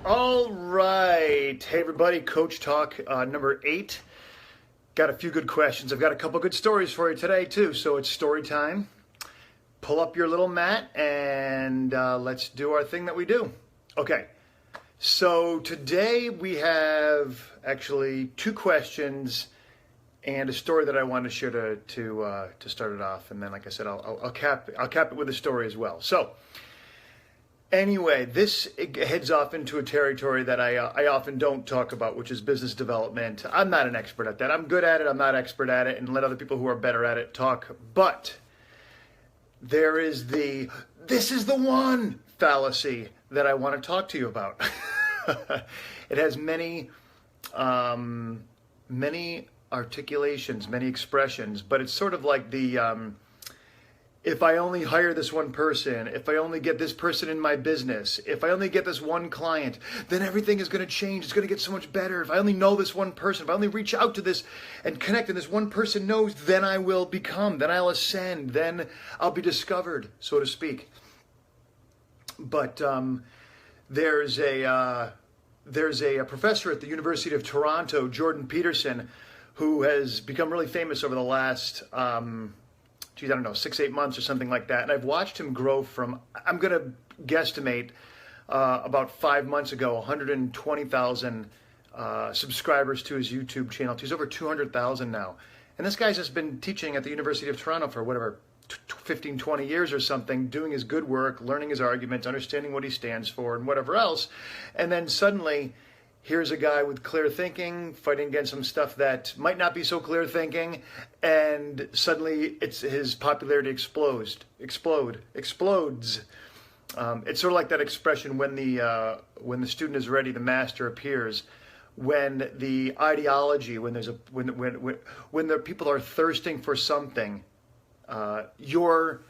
All right. Hey, everybody. Coach Talk number 8. Got a few good questions. I've got a couple good stories for you today, too. So it's story time. Pull up your little mat and let's do our thing that we do. Okay. So today we have actually 2 questions and a story that I wanted to share to start it off. And then, like I said, I'll cap it with a story as well. So anyway, this heads off into a territory that I often don't talk about, which is business development. I'm not an expert at that. I'm good at it. I'm not expert at it, and let other people who are better at it talk. But there is this is the one fallacy that I want to talk to you about. It has many articulations, many expressions, but it's sort of like if I only hire this one person, if I only get this person in my business, if I only get this one client, then everything is going to change. It's going to get so much better. If I only know this one person, if I only reach out to this and connect and this one person knows, then I will become, then I'll ascend, then I'll be discovered, so to speak. But there's a professor at the University of Toronto, Jordan Peterson, who has become really famous over the last I don't know, 6-8 months or something like that. And I've watched him grow from, I'm going to guesstimate, about 5 months ago, 120,000 subscribers to his YouTube channel. He's over 200,000 now. And this guy's just been teaching at the University of Toronto for whatever, 15, 20 years or something, doing his good work, learning his arguments, understanding what he stands for and whatever else. And then suddenly, here's a guy with clear thinking fighting against some stuff that might not be so clear thinking, and suddenly his popularity explodes. It's sort of like that expression, when the student is ready, the master appears. When the ideology, when the people are thirsting for something, your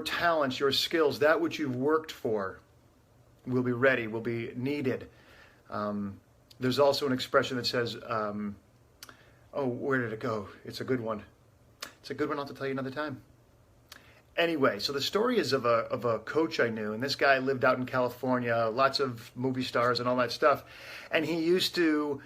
talents, your skills, that which you've worked for, will be ready, will be needed. There's also an expression that says, where did it go? It's a good one. It's a good one. I'll have to tell you another time. Anyway, so the story is of a coach I knew, and this guy lived out in California, lots of movie stars and all that stuff. And he used to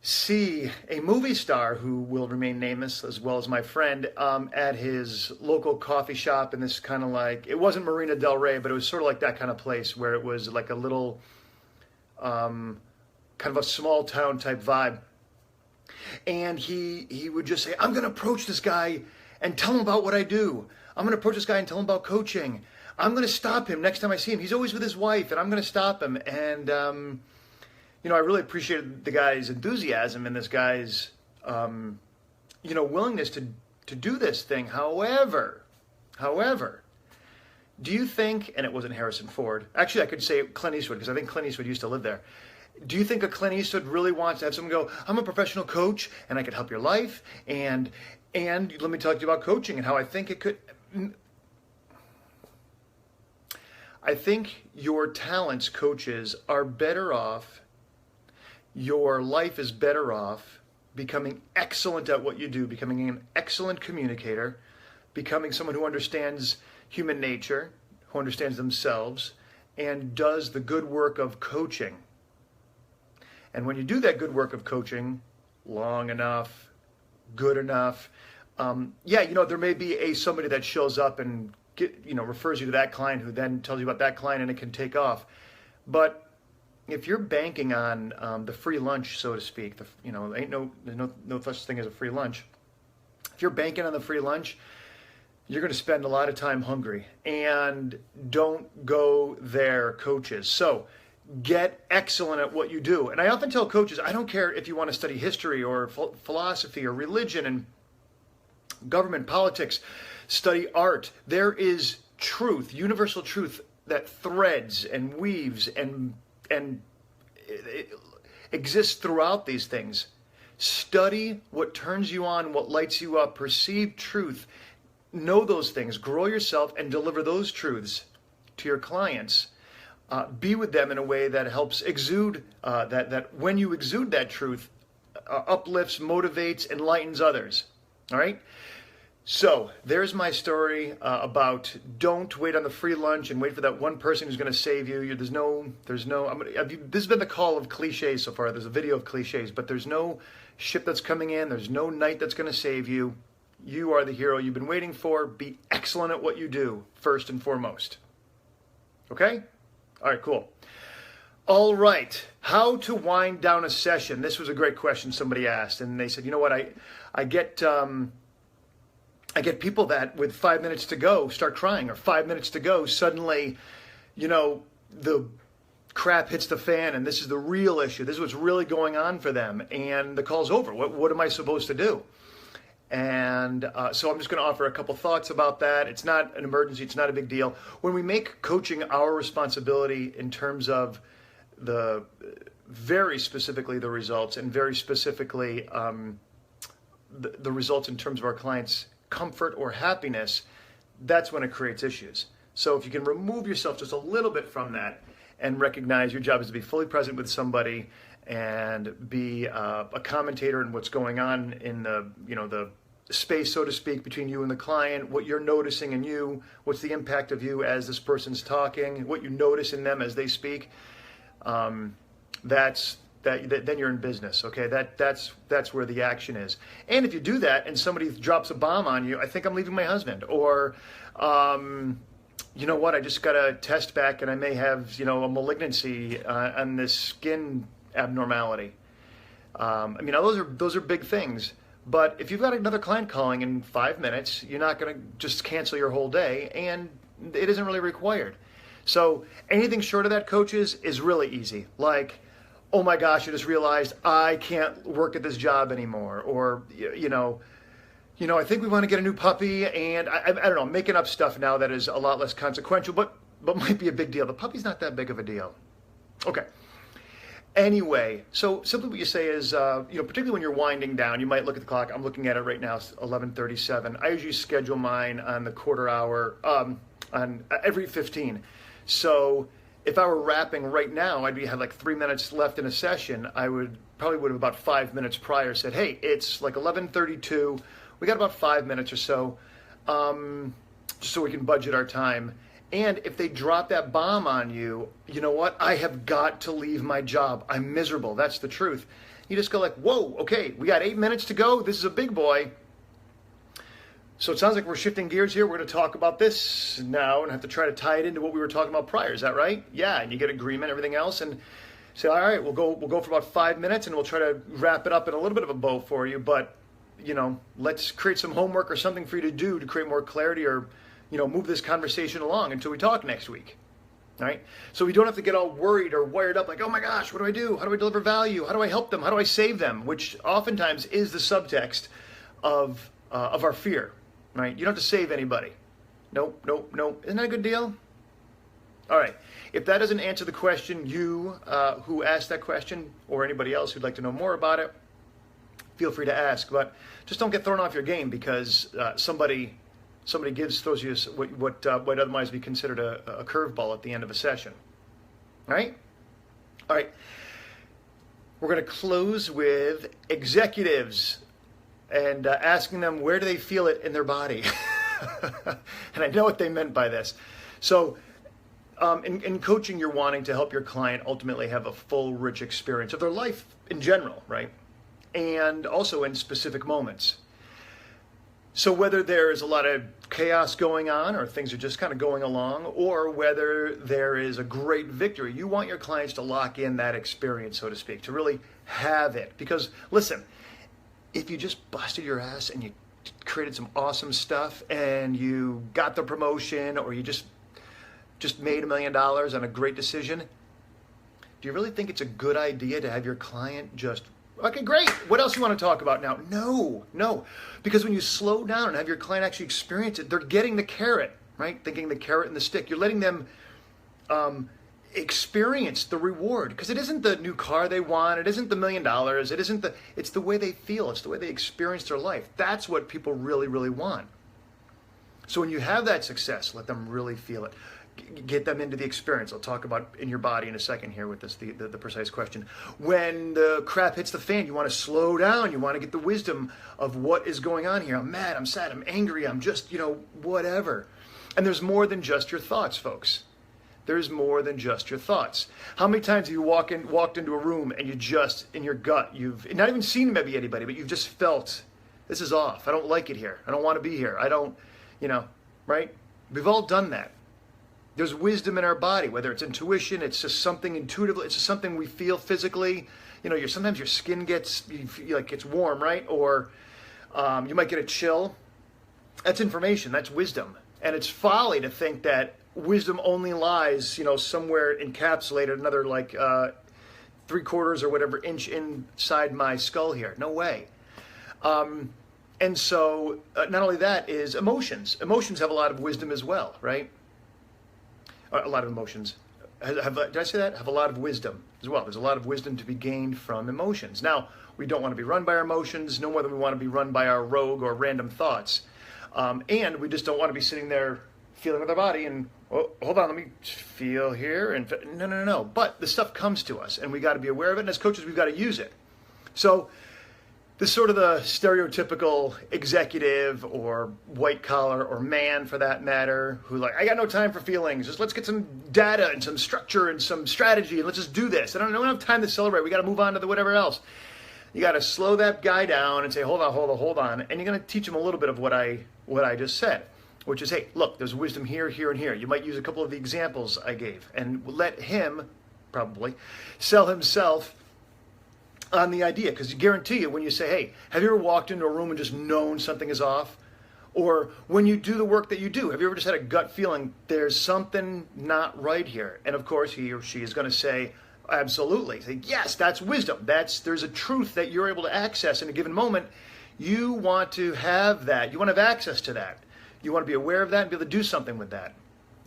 see a movie star who will remain nameless, as well as my friend, at his local coffee shop in this kind of like, it wasn't Marina Del Rey, but it was sort of like that kind of place where it was like a little kind of a small town type vibe. And he would just say, I'm going to approach this guy and tell him about what I do. I'm going to approach this guy and tell him about coaching. I'm going to stop him next time I see him. He's always with his wife, and I'm going to stop him. And, I really appreciated the guy's enthusiasm and this guy's, willingness to do this thing. However, do you think, and it wasn't Harrison Ford, actually I could say Clint Eastwood, because I think Clint Eastwood used to live there. Do you think a Clint Eastwood really wants to have someone go, I'm a professional coach and I could help your life, and let me talk to you about coaching and how I think it could. I think your talents, coaches, are better off, your life is better off becoming excellent at what you do, becoming an excellent communicator, becoming someone who understands human nature, who understands themselves, and does the good work of coaching. And when you do that good work of coaching long enough, good enough, there may be somebody that shows up and refers you to that client, who then tells you about that client, and it can take off. But if you're banking on the free lunch, so to speak, there's no such thing as a free lunch. If you're banking on the free lunch, you're going to spend a lot of time hungry, and don't go there, coaches. So get excellent at what you do. And I often tell coaches, I don't care if you want to study history or philosophy or religion and government, politics, study art. There is truth, universal truth, that threads and weaves and it exists throughout these things. Study what turns you on, what lights you up, perceive truth. Know those things, grow yourself, and deliver those truths to your clients. Be with them in a way that helps exude, that when you exude that truth, uplifts, motivates, enlightens others. All right? So there's my story about don't wait on the free lunch and wait for that one person who's going to save you. There's no. This has been the call of cliches so far. There's a video of cliches, but there's no ship that's coming in. There's no knight that's going to save you. You are the hero you've been waiting for. Be excellent at what you do first and foremost. Okay? All right, cool. All right, how to wind down a session. This was a great question somebody asked, and they said, you know what, I get people that with 5 minutes to go start crying, or 5 minutes to go, suddenly, the crap hits the fan, and this is the real issue. This is what's really going on for them, and the call's over. What am I supposed to do? And so I'm just going to offer a couple thoughts about that. It's not an emergency. It's not a big deal. When we make coaching our responsibility in terms of very specifically the results, and very specifically the results in terms of our clients' comfort or happiness, that's when it creates issues. So if you can remove yourself just a little bit from that and recognize your job is to be fully present with somebody and be a commentator in what's going on in the space, so to speak, between you and the client, what you're noticing in you, what's the impact of you as this person's talking, what you notice in them as they speak. Then you're in business, okay? That's where the action is. And if you do that and somebody drops a bomb on you, I think I'm leaving my husband, or you know what, I just got a test back and I may have a malignancy on this skin abnormality. Those are big things. But if you've got another client calling in 5 minutes, you're not going to just cancel your whole day, and it isn't really required. So anything short of that, coaches, is really easy. Like, oh my gosh, I just realized I can't work at this job anymore. Or, I think we want to get a new puppy, and I don't know, I'm making up stuff now that is a lot less consequential, but might be a big deal. The puppy's not that big of a deal. Okay. Anyway, so simply what you say is, particularly when you're winding down, you might look at the clock. I'm looking at it right now, it's 11:37. I usually schedule mine on the quarter hour, on every 15. So if I were wrapping right now, I'd have like 3 minutes left in a session. I would have about 5 minutes prior said, hey, it's like 11:32. We got about 5 minutes or so, just so we can budget our time. And if they drop that bomb on you, you know what? I have got to leave my job. I'm miserable. That's the truth. You just go like, whoa, okay, we got 8 minutes to go. This is a big boy. So it sounds like we're shifting gears here. We're going to talk about this now and have to try to tie it into what we were talking about prior. Is that right? Yeah, and you get agreement, everything else, and say, all right, we'll go for about 5 minutes, and we'll try to wrap it up in a little bit of a bow for you. But, let's create some homework or something for you to do to create more clarity, or move this conversation along until we talk next week. All right? So we don't have to get all worried or wired up like, oh my gosh, what do I do? How do I deliver value? How do I help them? How do I save them? Which oftentimes is the subtext of our fear, right? You don't have to save anybody. Nope. Isn't that a good deal? All right. If that doesn't answer the question, you who asked that question, or anybody else who'd like to know more about it, feel free to ask. But just don't get thrown off your game because somebody throws you what would otherwise be considered a curveball at the end of a session. All right? All right. We're going to close with executives and asking them where do they feel it in their body. And I know what they meant by this. So in coaching, you're wanting to help your client ultimately have a full, rich experience of their life in general, right? And also in specific moments. So whether there is a lot of chaos going on or things are just kind of going along, or whether there is a great victory, you want your clients to lock in that experience, so to speak, to really have it. Because listen, if you just busted your ass and you created some awesome stuff and you got the promotion, or you just made $1 million on a great decision, do you really think it's a good idea to have your client just, okay, great, what else you want to talk about now? No. Because when you slow down and have your client actually experience it, they're getting the carrot, right? Thinking the carrot and the stick. You're letting them experience the reward. Because it isn't the new car they want. It isn't the $1 million. It's the way they feel. It's the way they experience their life. That's what people really, really want. So when you have that success, let them really feel it. get them into the experience. I'll talk about in your body in a second here with this, the precise question. When the crap hits the fan, you want to slow down. You want to get the wisdom of what is going on here. I'm mad, I'm sad, I'm angry, I'm just, whatever. And there's more than just your thoughts, folks. There's more than just your thoughts. How many times have you walked into a room and you just, in your gut, you've not even seen maybe anybody, but you've just felt, this is off. I don't like it here. I don't want to be here. I don't, right? We've all done that. There's wisdom in our body, whether it's intuition, it's just something intuitive, it's just something we feel physically. Sometimes your skin gets warm, right? Or you might get a chill. That's information. That's wisdom. And it's folly to think that wisdom only lies, somewhere encapsulated, another 3/4 or whatever inch inside my skull here. No way. And so not only that is emotions. Emotions have a lot of wisdom as well, right? A lot of emotions. Did I say that? Have a lot of wisdom as well. There's a lot of wisdom to be gained from emotions. Now, we don't want to be run by our emotions no more than we want to be run by our rogue or random thoughts. And we just don't want to be sitting there feeling with our body and, hold on, let me feel here. And no. But the stuff comes to us and we got to be aware of it. And as coaches, we've got to use it. So this is sort of the stereotypical executive or white collar or man for that matter who I got no time for feelings. Just let's get some data and some structure and some strategy and let's just do this. I don't have time to celebrate. We got to move on to the whatever else. You got to slow that guy down and say, hold on. And you're going to teach him a little bit of what I just said, which is, hey, look, there's wisdom here, here, and here. You might use a couple of the examples I gave and let him probably sell himself on the idea, because you guarantee you when you say, hey, have you ever walked into a room and just known something is off? Or when you do the work that you do, have you ever just had a gut feeling there's something not right here? And of course, he or she is going to say, absolutely. Say, yes, that's wisdom. There's a truth that you're able to access in a given moment. You want to have that. You want to have access to that. You want to be aware of that and be able to do something with that.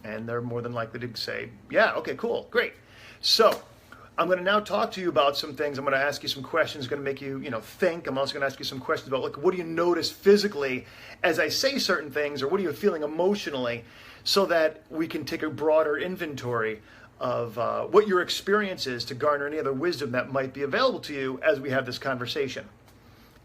And they're more than likely to say, yeah, okay, cool, great. So I'm going to now talk to you about some things. I'm going to ask you some questions, going to make you, think. I'm also going to ask you some questions about, what do you notice physically as I say certain things, or what are you feeling emotionally, so that we can take a broader inventory of what your experience is to garner any other wisdom that might be available to you as we have this conversation.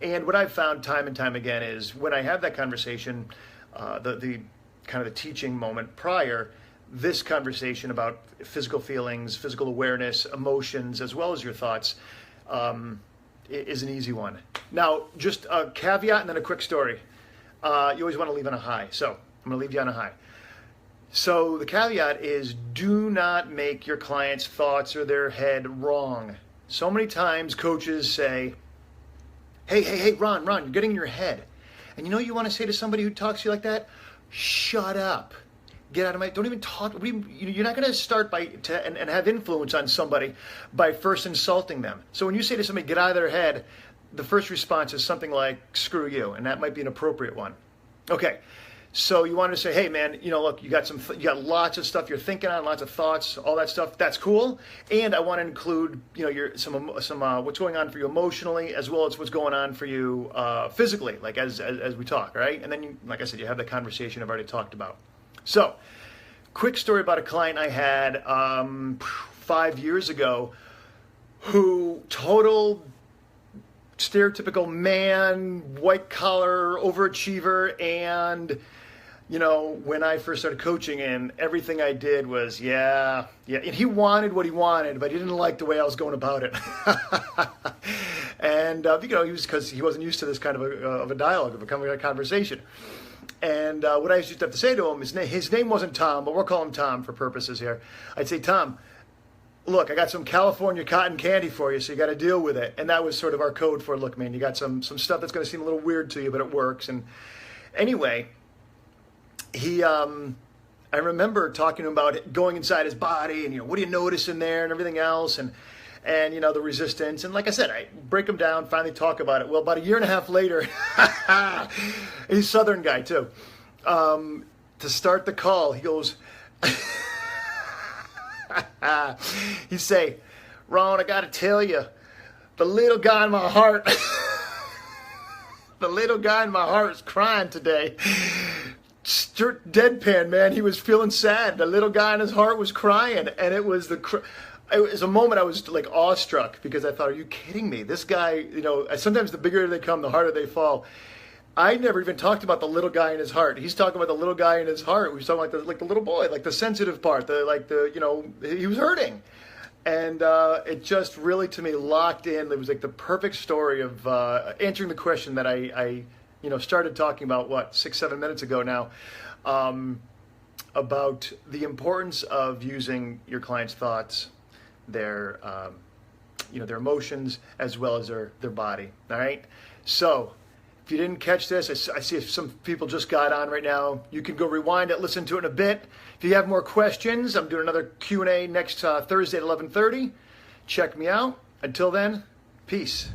And what I've found time and time again is when I have that conversation, the kind of the teaching moment prior, this conversation about physical feelings, physical awareness, emotions, as well as your thoughts, is an easy one. Now, just a caveat and then a quick story. You always want to leave on a high, so I'm going to leave you on a high. So the caveat is, do not make your client's thoughts or their head wrong. So many times coaches say, hey, Ron, you're getting in your head. And you want to say to somebody who talks to you like that? Shut up. Get out of don't even talk. You're not going to start and have influence on somebody by first insulting them. So when you say to somebody, get out of their head, the first response is something like, screw you. And that might be an appropriate one. Okay. So you want to say, hey man, look, you got lots of stuff you're thinking on, lots of thoughts, all that stuff. That's cool. And I want to include, some what's going on for you emotionally, as well as what's going on for you physically, like as we talk, right? And then, like I said, you have the conversation I've already talked about. So, quick story about a client I had 5 years ago, who total stereotypical man, white collar, overachiever, and when I first started coaching him, everything I did was, yeah. And he wanted what he wanted, but he didn't like the way I was going about it. And, because he wasn't used to this kind of a dialogue, of a conversation. And what I used to have to say to him, his name wasn't Tom, but we'll call him Tom for purposes here. I'd say, Tom, look, I got some California cotton candy for you, so you got to deal with it. And that was sort of our code for, look, man, you got some stuff that's going to seem a little weird to you, but it works. And anyway, I remember talking to him about going inside his body and, what do you notice in there and everything else, and the resistance. And like I said, I break him down, finally talk about it. Well, about a year and a half later, he's a Southern guy too. To start the call, he goes, he'd say, Ron, I got to tell you, the little guy in my heart, the little guy in my heart is crying today. deadpan, man. He was feeling sad. The little guy in his heart was crying, and it was it was a moment I was like awestruck because I thought, are you kidding me? This guy, you know, sometimes the bigger they come, the harder they fall. I never even talked about the little guy in his heart. He's talking about the little guy in his heart. He's talking like the little boy, like the sensitive part, you know, he was hurting. And it just really, to me, locked in. It was like the perfect story of answering the question that I you know, started talking about, 6-7 minutes ago now, about the importance of using your client's thoughts, their you know, their emotions, as well as their body. All right. So if you didn't catch this, I see if some people just got on right now. You can go rewind it, listen to it in a bit. If you have more questions, I'm doing another Q&A next Thursday at 11:30. Check me out. Until then, peace.